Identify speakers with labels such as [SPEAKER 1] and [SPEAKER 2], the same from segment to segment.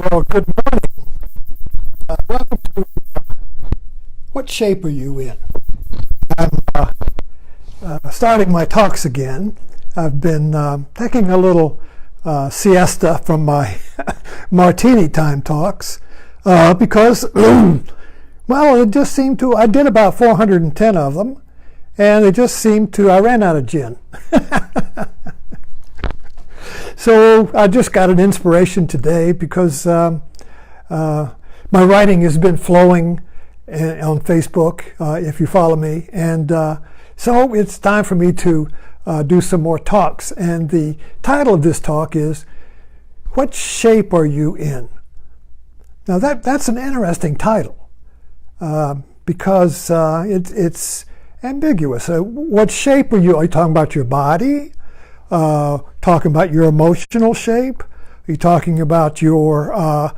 [SPEAKER 1] Well, good morning. Welcome to What Shape Are You In? I'm starting my talks again. I've been taking a little siesta from my martini time talks because, well, it just seemed to, I did about 410 of them, and it just seemed to, I ran out of gin. So I just got an inspiration today because my writing has been flowing on Facebook, if you follow me, and so it's time for me to do some more talks. And the title of this talk is, What Shape Are You In? Now that's an interesting title because it's ambiguous. What shape are you? Are you talking about your body? Talking about your emotional shape? Are you talking about your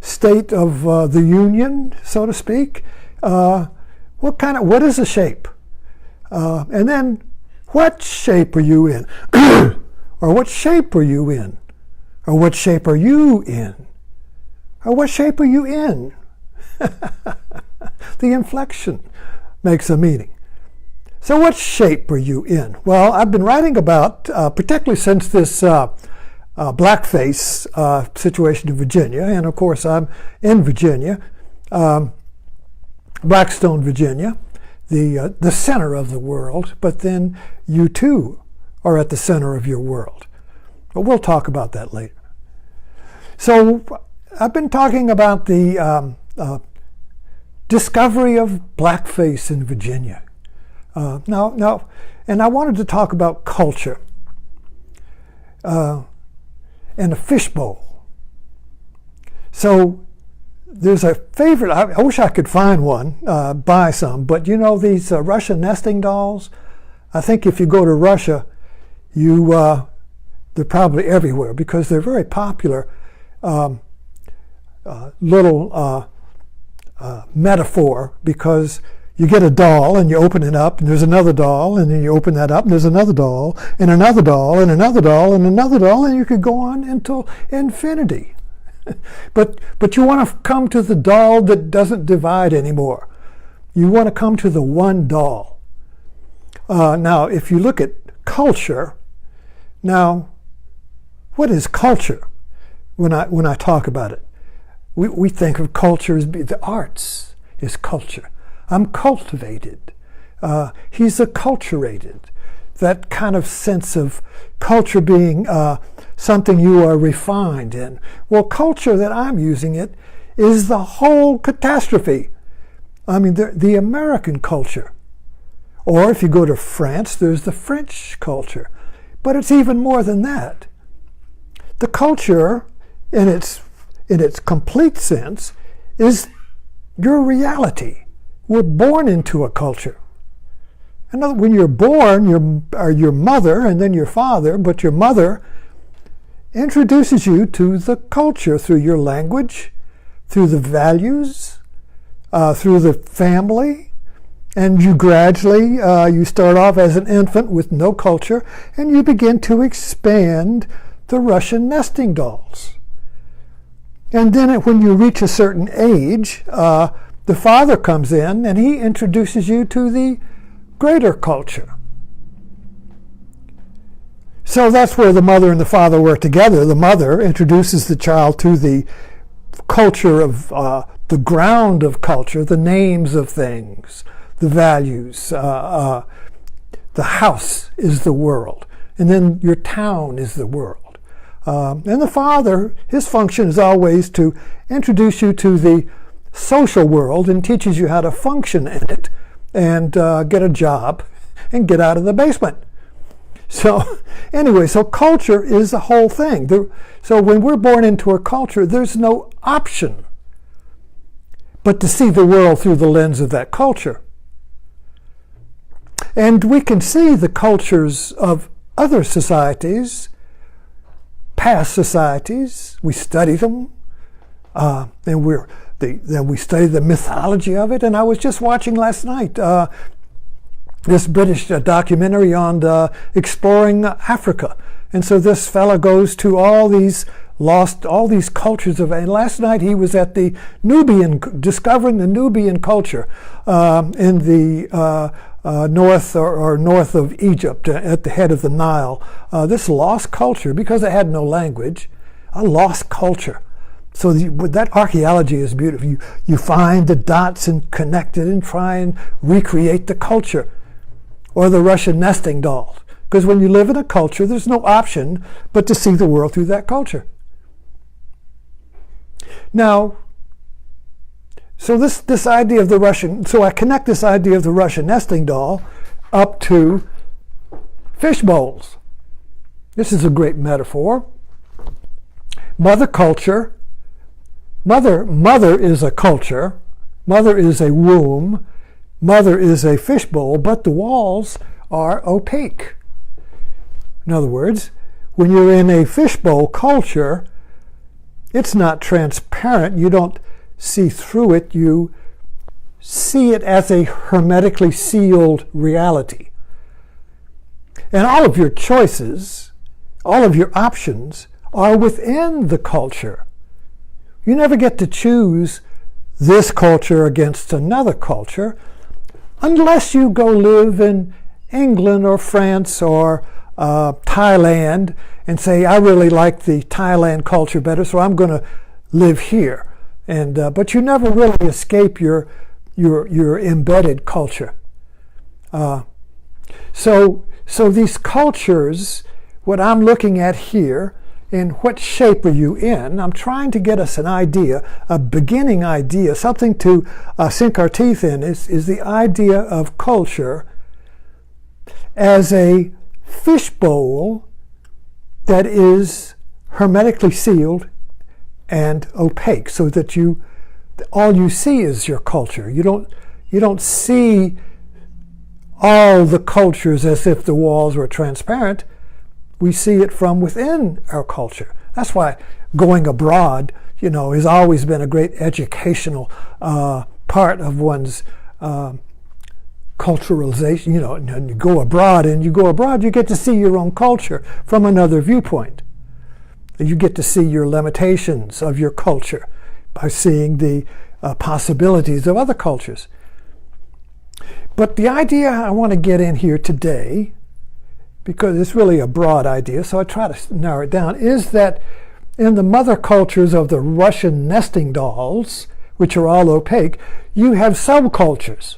[SPEAKER 1] state of the union, so to speak? What is a shape? And then, what shape are you in? Or what shape are you in? Or what shape are you in? Or what shape are you in? The inflection makes a meaning. So what shape are you in? Well, I've been writing about, particularly since this blackface situation in Virginia, and of course I'm in Virginia, Blackstone, Virginia, the center of the world, but then you too are at the center of your world. But we'll talk about that later. So I've been talking about the discovery of blackface in Virginia. Now, and I wanted to talk about culture and a fishbowl. So there's a favorite, I wish I could find one, buy some, but you know these Russian nesting dolls? I think if you go to Russia, they're probably everywhere because they're very popular little metaphor, because you get a doll and you open it up and there's another doll, and then you open that up and there's another doll and another doll and another doll and another doll, and you could go on until infinity. But you want to come to the doll that doesn't divide anymore. You want to come to the one doll. Now, if you look at culture, now, what is culture? When I talk about it, we think of culture as the arts is culture. I'm cultivated. He's acculturated. That kind of sense of culture being something you are refined in. Well, culture that I'm using it is the whole catastrophe. I mean, the American culture. Or if you go to France, there's the French culture. But it's even more than that. The culture, in its complete sense, is your reality. We're born into a culture. When you're born, your mother and then your father, but your mother introduces you to the culture through your language, through the values, through the family, and you gradually, you start off as an infant with no culture, and you begin to expand the Russian nesting dolls. And then when you reach a certain age, the father comes in and he introduces you to the greater culture. So that's where the mother and the father work together. The mother introduces the child to the culture of the ground of culture, the names of things, the values. The house is the world, and then your town is the world. And the father, his function is always to introduce you to the social world and teaches you how to function in it and get a job and get out of the basement. So anyway, so culture is the whole thing. So when we're born into a culture, there's no option but to see the world through the lens of that culture. And we can see the cultures of other societies, past societies. We study them, and then we study the mythology of it. And I was just watching last night this British documentary on exploring Africa. And so this fella goes to all these cultures and last night he was at the discovering the Nubian culture in the north or north of Egypt at the head of the Nile. This lost culture, because it had no language, a lost culture. So that archaeology is beautiful. You find the dots and connect it and try and recreate the culture. Or the Russian nesting dolls. Because when you live in a culture, there's no option but to see the world through that culture. Now, so this idea of the Russian, so I connect this idea of the Russian nesting doll up to fish bowls. This is a great metaphor. Mother culture, mother is a culture, mother is a womb, mother is a fish bowl, but the walls are opaque. In other words, when you're in a fishbowl culture, it's not transparent. You don't see through it. You see it as a hermetically sealed reality. And all of your choices, all of your options are within the culture. You never get to choose this culture against another culture unless you go live in England or France or Thailand and say, I really like the Thailand culture better, so I'm going to live here. And but you never really escape your embedded culture. So these cultures, what I'm looking at here, in what shape are you in? I'm trying to get us an idea, a beginning idea, something to sink our teeth in, is the idea of culture as a fishbowl that is hermetically sealed and opaque, so that all you see is your culture. You don't see all the cultures as if the walls were transparent. We see it from within our culture. That's why going abroad, has always been a great educational part of one's culturalization. And you go abroad, you get to see your own culture from another viewpoint. You get to see your limitations of your culture by seeing the possibilities of other cultures. But the idea I want to get in here today, because it's really a broad idea, so I try to narrow it down, is that in the mother cultures of the Russian nesting dolls, which are all opaque, you have subcultures.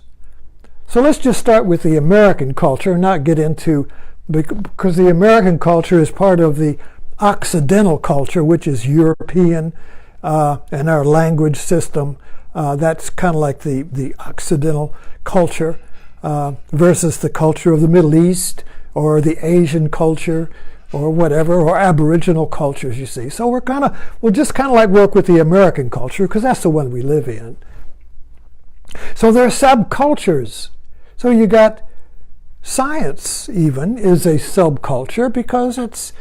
[SPEAKER 1] So let's just start with the American culture and not get into, because the American culture is part of the Occidental culture, which is European, and our language system. That's kind of like the Occidental culture versus the culture of the Middle East or the Asian culture or whatever, or Aboriginal cultures, you see. So we'll just kind of like work with the American culture because that's the one we live in. So there are subcultures. So you got science even is a subculture because it's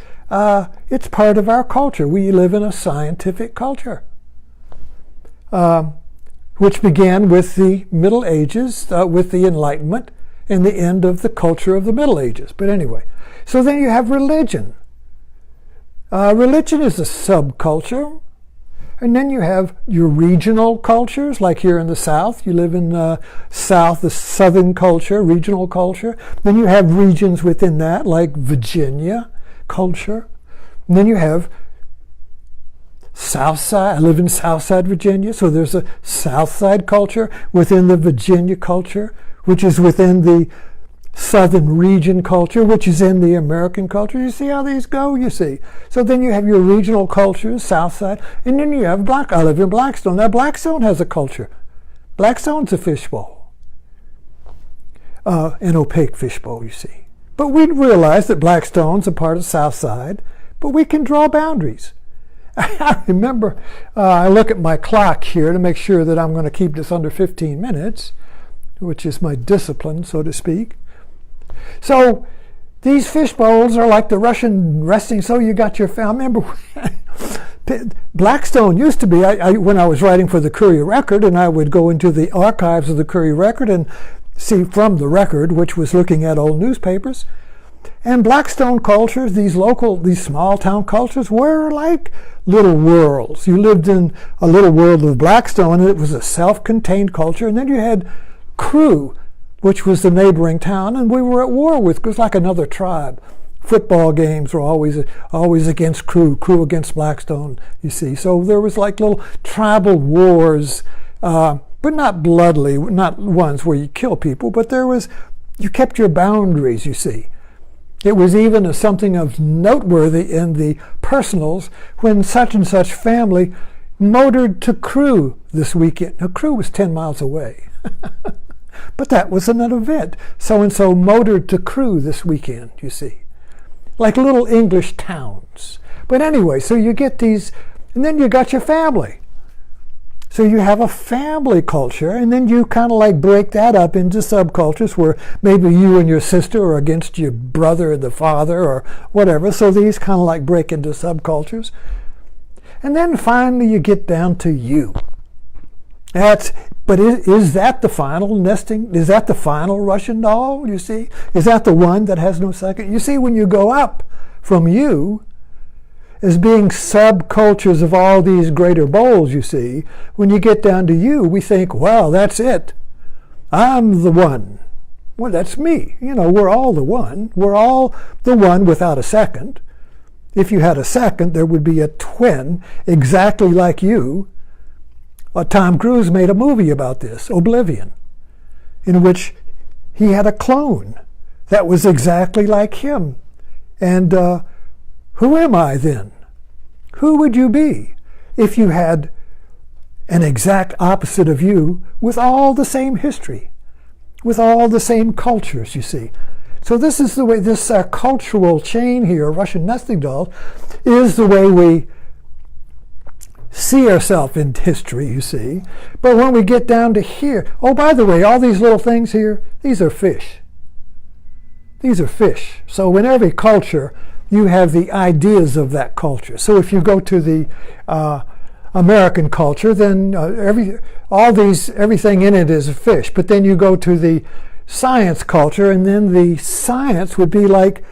[SPEAKER 1] part of our culture. We live in a scientific culture, which began with the Middle Ages, with the Enlightenment, and the end of the culture of the Middle Ages. But anyway, so then you have religion. Religion is a subculture. And then you have your regional cultures, like here in the South. You live in the South, the Southern culture, regional culture. Then you have regions within that, like Virginia culture. And then you have South Side. I live in Southside, Virginia, so there's a South Side culture within the Virginia culture, which is within the Southern region culture, which is in the American culture. You see how these go, you see. So then you have your regional cultures, South Side, and then you have I live in Blackstone. Now Blackstone has a culture. Blackstone's a fishbowl. An opaque fishbowl, you see. But we realize that Blackstone's a part of South Side, but we can draw boundaries. I remember, I look at my clock here to make sure that I'm going to keep this under 15 minutes, which is my discipline, so to speak. So these fish bowls are like the Russian resting. So you got your I remember Blackstone used to be, when I was writing for the Courier Record, and I would go into the archives of the Courier Record and see from the Record, which was looking at old newspapers, And Blackstone cultures, these small town cultures, were like little worlds. You lived in a little world of Blackstone, and it was a self-contained culture. And then you had Crewe, which was the neighboring town, and we were at war with. It was like another tribe. Football games were always against Crewe against Blackstone, you see. So there was like little tribal wars, but not bloodily, not ones where you kill people, but you kept your boundaries, you see. It was even something of noteworthy in the personals when such and such family motored to Crewe this weekend. Now, Crewe was 10 miles away, but that was an event. So-and-so motored to Crewe this weekend, you see. Like little English towns. But anyway, so you get these, and then you got your family. So you have a family culture, and then you kind of like break that up into subcultures where maybe you and your sister are against your brother and the father or whatever. So these kind of like break into subcultures. And then finally you get down to you. But is that the final nesting? Is that the final Russian doll, you see? Is that the one that has no second? You see, when you go up from you as being subcultures of all these greater bowls, you see, when you get down to you, we think, well, that's it. I'm the one. Well, that's me. You know, we're all the one. We're all the one without a second. If you had a second, there would be a twin exactly like you. Tom Cruise made a movie about this, Oblivion, in which he had a clone that was exactly like him. And who am I then? Who would you be if you had an exact opposite of you with all the same history, with all the same cultures, you see? So this is the way, this cultural chain here, Russian nesting dolls, is the way we see ourselves in history, you see. But when we get down to here, oh, by the way, all these little things here, these are fish. These are fish. So in every culture, you have the ideas of that culture. So if you go to the American culture, then everything in it is a fish. But then you go to the science culture, and then the science would be like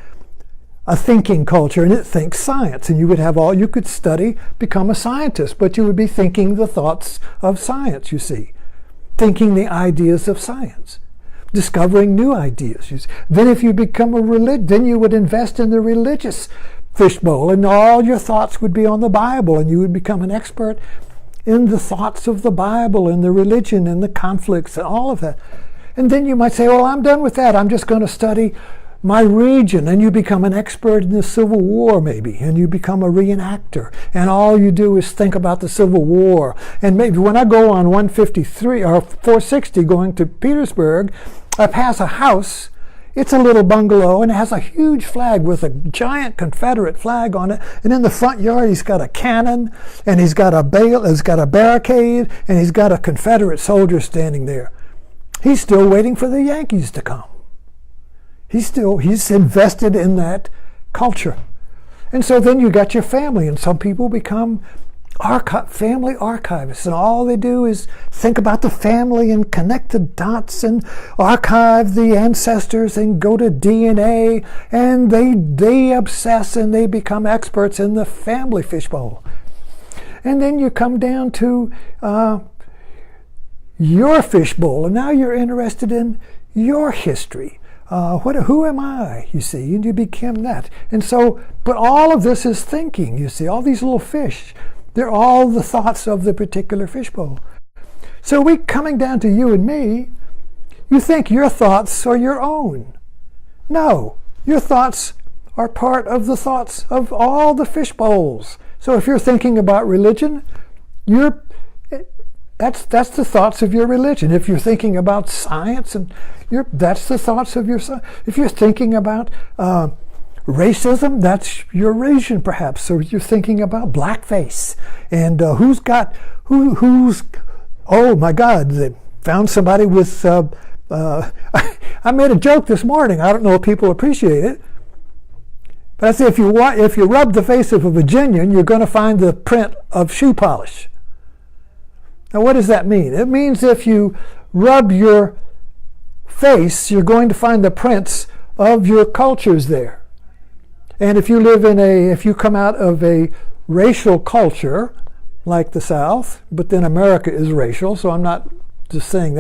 [SPEAKER 1] a thinking culture, and it thinks science, and you would have you could study, become a scientist, but you would be thinking the thoughts of science, you see, thinking the ideas of science, discovering new ideas. You see. Then if you become then you would invest in the religious fishbowl, and all your thoughts would be on the Bible, and you would become an expert in the thoughts of the Bible and the religion and the conflicts and all of that. And then you might say, well, I'm done with that. I'm just going to study my region, and you become an expert in the Civil War maybe, and you become a reenactor, and all you do is think about the Civil War. And maybe when I go on 153 or 460 going to Petersburg, I pass a house. It's a little bungalow, and it has a huge flag with a giant Confederate flag on it, and in the front yard he's got a cannon, and he's got a barricade, and he's got a Confederate soldier standing there. He's still waiting for the Yankees to come. He's invested in that culture. And so then you got your family, and some people become family archivists, and all they do is think about the family and connect the dots and archive the ancestors and go to DNA, and they obsess and they become experts in the family fishbowl. And then you come down to your fishbowl, and now you're interested in your history. Who am I, you see, and you become that. And so, but all of this is thinking, you see, all these little fish, they're all the thoughts of the particular fishbowl. So coming down to you and me, you think your thoughts are your own. No, your thoughts are part of the thoughts of all the fishbowls. So if you're thinking about religion, that's the thoughts of your religion. If you're thinking about science, that's the thoughts of your science. If you're thinking about racism, that's your religion, perhaps. So you're thinking about blackface and who's oh my God, they found somebody with. I made a joke this morning. I don't know if people appreciate it, but I say if you rub the face of a Virginian, you're going to find the print of shoe polish. Now, what does that mean? It means if you rub your face, you're going to find the prints of your cultures there. And if you come out of a racial culture like the South, but then America is racial, so I'm not just saying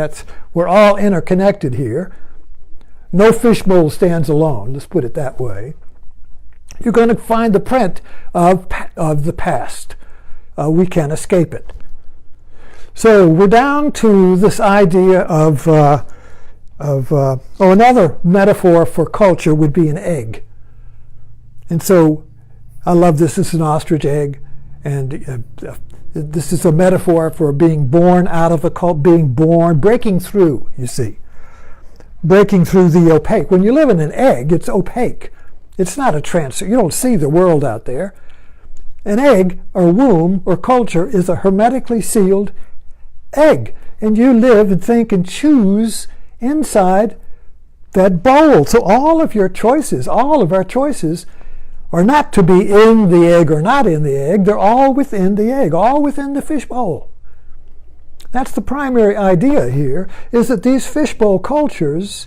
[SPEAKER 1] we're all interconnected here. No fishbowl stands alone, let's put it that way. You're going to find the print of the past. We can't escape it. So we're down to this idea of another metaphor for culture would be an egg. And so I love this. This is an ostrich egg, and this is a metaphor for being born out of a cult, breaking through, you see. Breaking through the opaque. When you live in an egg, it's opaque. It's not a transfer. You don't see the world out there. An egg, or womb, or culture is a hermetically sealed egg. And you live and think and choose inside that bowl. So all of our choices are not to be in the egg or not in the egg. They're all within the egg, all within the fishbowl. That's the primary idea here, is that these fishbowl cultures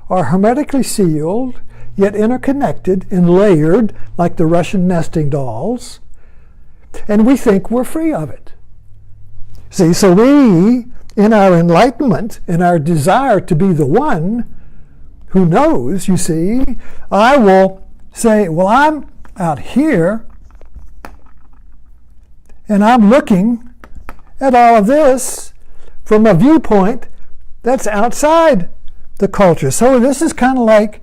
[SPEAKER 1] are hermetically sealed, yet interconnected and layered like the Russian nesting dolls, and we think we're free of it. See, so we, in our enlightenment, in our desire to be the one who knows, you see, I will say, well, I'm out here, and I'm looking at all of this from a viewpoint that's outside the culture. So this is kind of like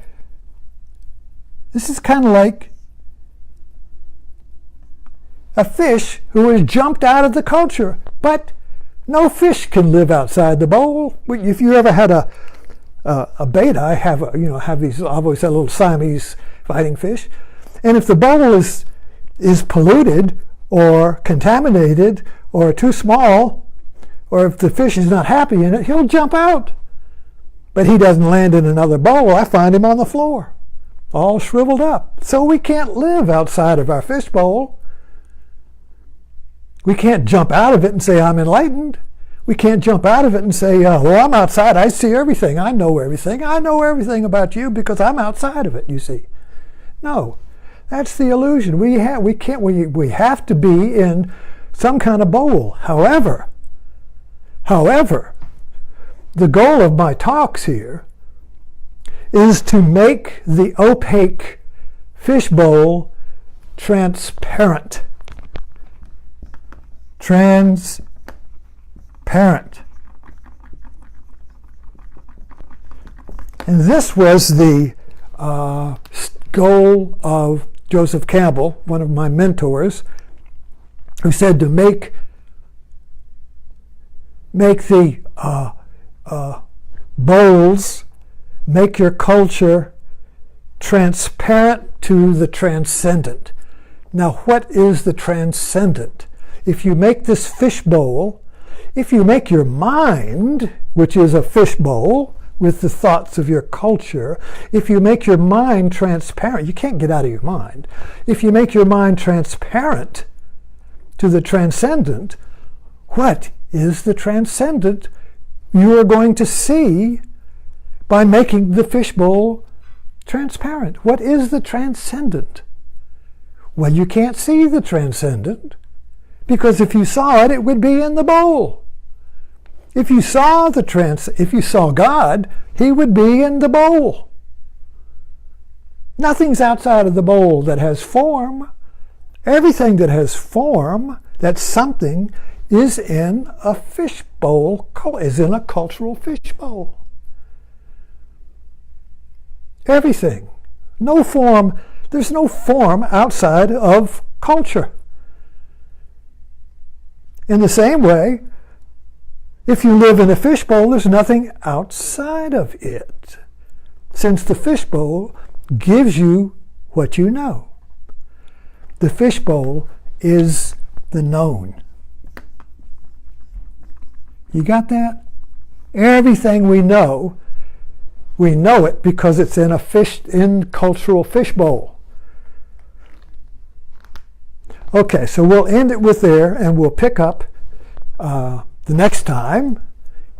[SPEAKER 1] a fish who has jumped out of the culture, but no fish can live outside the bowl. If you ever had a betta, I have these. I've always had little Siamese fighting fish, and if the bowl is polluted or contaminated or too small, or if the fish is not happy in it, he'll jump out. But he doesn't land in another bowl. I find him on the floor, all shriveled up. So we can't live outside of our fish bowl. We can't jump out of it and say, I'm enlightened. We can't jump out of it and say, well, I'm outside. I see everything. I know everything. I know everything about you because I'm outside of it, you see. No, that's the illusion. We have to be in some kind of bowl. However, the goal of my talks here is to make the opaque fishbowl transparent. Transparent. And this was the goal of Joseph Campbell, one of my mentors, who said to make the bowls, make your culture transparent to the transcendent. Now, what is the transcendent? If you make this fishbowl, if you make your mind, which is a fishbowl with the thoughts of your culture, if you make your mind transparent, you can't get out of your mind. If you make your mind transparent to the transcendent, what is the transcendent you are going to see by making the fishbowl transparent? What is the transcendent? Well, you can't see the transcendent, because if you saw it, it would be in the bowl. If you saw God, he would be in the bowl. Nothing's outside of the bowl that has form. Everything that has form, that's something, is in a fishbowl, is in a cultural fishbowl. Everything. No form. There's no form outside of culture. In the same way, if you live in a fishbowl, there's nothing outside of it, since the fishbowl gives you what you know. The fishbowl is the known. You got that? Everything we know it because it's in cultural fishbowl. Okay, so we'll end it with there, and we'll pick up the next time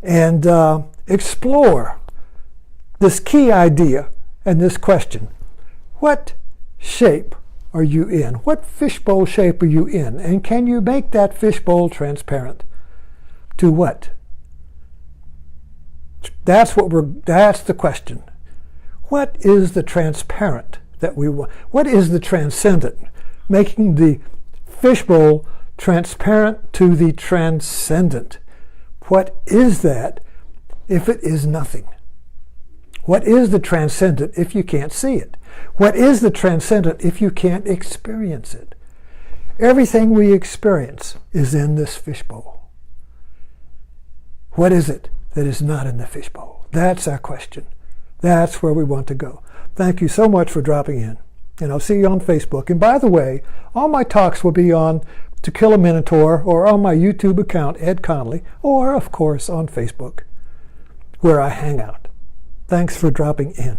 [SPEAKER 1] and explore this key idea and this question. What shape are you in? What fishbowl shape are you in? And can you make that fishbowl transparent? To what? That's the question. What is the transparent that we want? What is the transcendent? Making the fishbowl transparent to the transcendent. What is that if it is nothing? What is the transcendent if you can't see it? What is the transcendent if you can't experience it? Everything we experience is in this fishbowl. What is it that is not in the fishbowl? That's our question. That's where we want to go. Thank you so much for dropping in. And I'll see you on Facebook. And by the way, all my talks will be on To Kill a Minotaur or on my YouTube account, Ed Connolly, or, of course, on Facebook, where I hang out. Thanks for dropping in.